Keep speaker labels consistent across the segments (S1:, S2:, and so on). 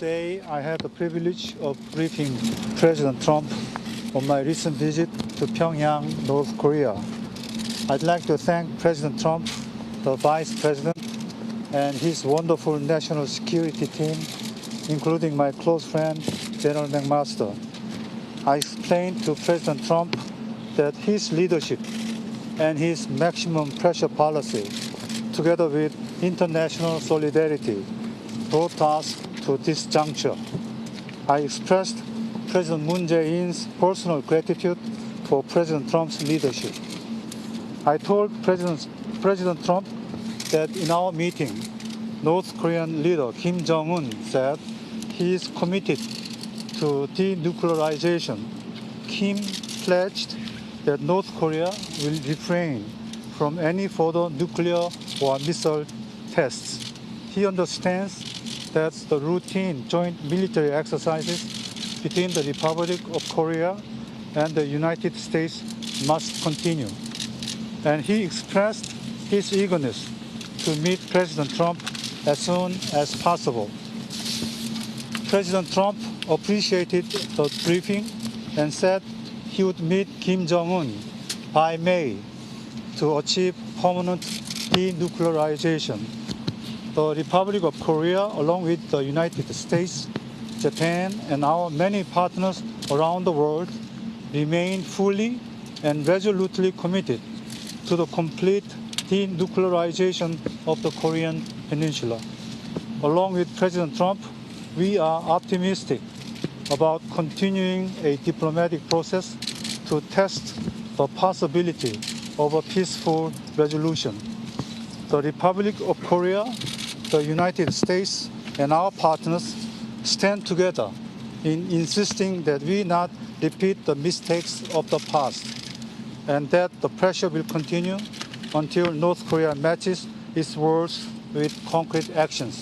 S1: Today, I had the privilege of briefing President Trump on my recent visit to Pyongyang, North Korea. I'd like to thank President Trump, the Vice President, and his wonderful national security team, including my close friend, General McMaster. I explained to President Trump that his leadership and his maximum pressure policy, together with international solidarity, brought us to this juncture. I expressed President Moon Jae-in's personal gratitude for President Trump's leadership. I told President Trump that in our meeting, North Korean leader Kim Jong Un said he is committed to denuclearization. Kim pledged that North Korea will refrain from any further nuclear or missile tests. He understands that the routine joint military exercises between the Republic of Korea and the United States must continue. And he expressed his eagerness to meet President Trump as soon as possible. President Trump appreciated the briefing and said he would meet Kim Jong Un by May to achieve permanent denuclearization. The Republic of Korea, along with the United States, Japan, and our many partners around the world, remain fully and resolutely committed to the complete denuclearization of the Korean Peninsula. Along with President Trump, we are optimistic about continuing a diplomatic process to test the possibility of a peaceful resolution. The Republic of Korea, the United States, and our partners stand together in insisting that we not repeat the mistakes of the past, and that the pressure will continue until North Korea matches its words with concrete actions.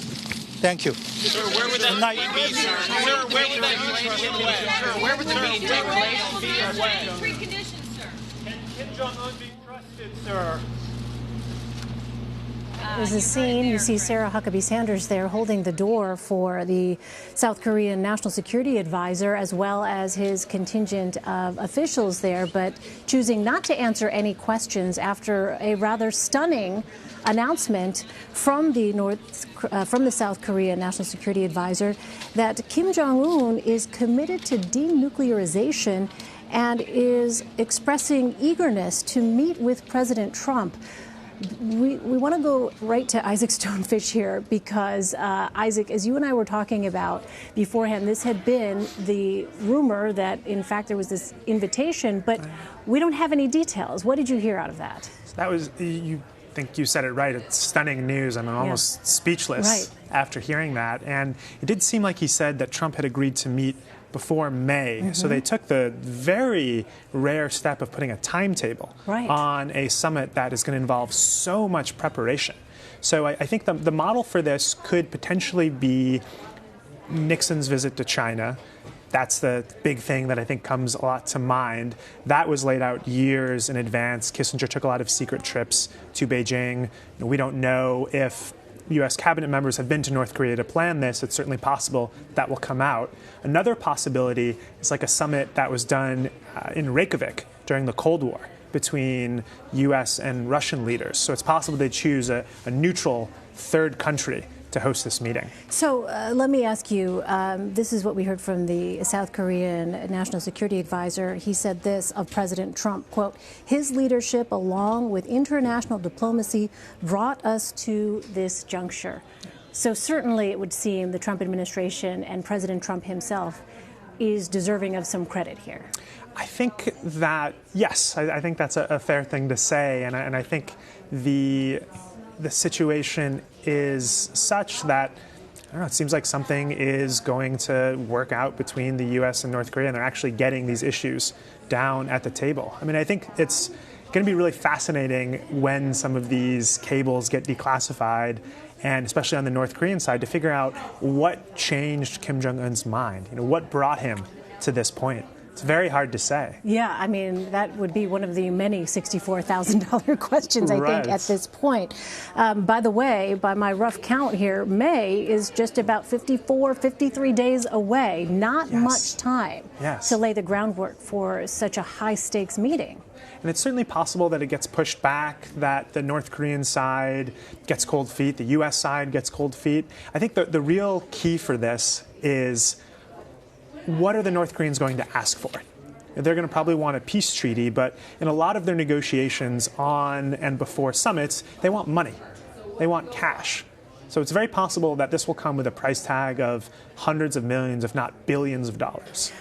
S1: Thank you.
S2: Sir, where would that meeting be, sir? Sir, where would that meeting take place? Sir, where would the meeting take place?
S3: Three conditions, sir.
S4: Can Kim Jong Un be trusted, sir?
S5: There's a scene, you see Sarah Huckabee Sanders there holding the door for the South Korean National Security Advisor, as well as his contingent of officials there, but choosing not to answer any questions after a rather stunning announcement from the South Korean National Security Advisor that Kim Jong Un is committed to denuclearization and is expressing eagerness to meet with President Trump. We want to go right to Isaac Stonefish here because, Isaac, as you and I were talking about beforehand, this had been the rumor that, in fact, there was this invitation, but we don't have any details. What did you hear out of that?
S6: So that was, you think you said it right. It's stunning news. I'm almost speechless after hearing that. And it did seem like he said that Trump had agreed to meet before May. So they took the very rare step of putting a timetable on a summit that is going to involve so much preparation. So I think the model for this could potentially be Nixon's visit to China. That's the big thing that I think comes a lot to mind. That was laid out years in advance. Kissinger took a lot of secret trips to Beijing. We don't know if U.S. cabinet members have been to North Korea to plan this. It's certainly possible that will come out. Another possibility is like a summit that was done in Reykjavik during the Cold War between U.S. and Russian leaders. So it's possible they choose a neutral third country to host this meeting.
S5: So let me ask you, this is what we heard from the South Korean National Security Advisor. He said this of President Trump, quote, his leadership along with international diplomacy brought us to this juncture. So certainly it would seem the Trump administration and President Trump himself is deserving of some credit here.
S6: I think that, yes, I think that's a fair thing to say. And I think the situation is such that, I don't know, it seems like something is going to work out between the U.S. and North Korea, and they're actually getting these issues down at the table. I mean, I think it's going to be really fascinating when some of these cables get declassified, and especially on the North Korean side, to figure out what changed Kim Jong Un's mind. What brought him to this point It's very hard to say.
S5: Yeah, I mean, that would be one of the many $64,000 questions, I think, at this point. By the way, by my rough count here, May is just about 54, 53 days away. Not much time to lay the groundwork for such a high-stakes meeting.
S6: And it's certainly possible that it gets pushed back, that the North Korean side gets cold feet, the U.S. side gets cold feet. I think the real key for this is, what are the North Koreans going to ask for? They're going to probably want a peace treaty, but in a lot of their negotiations on and before summits, they want money. They want cash. So it's very possible that this will come with a price tag of hundreds of millions, if not billions of dollars.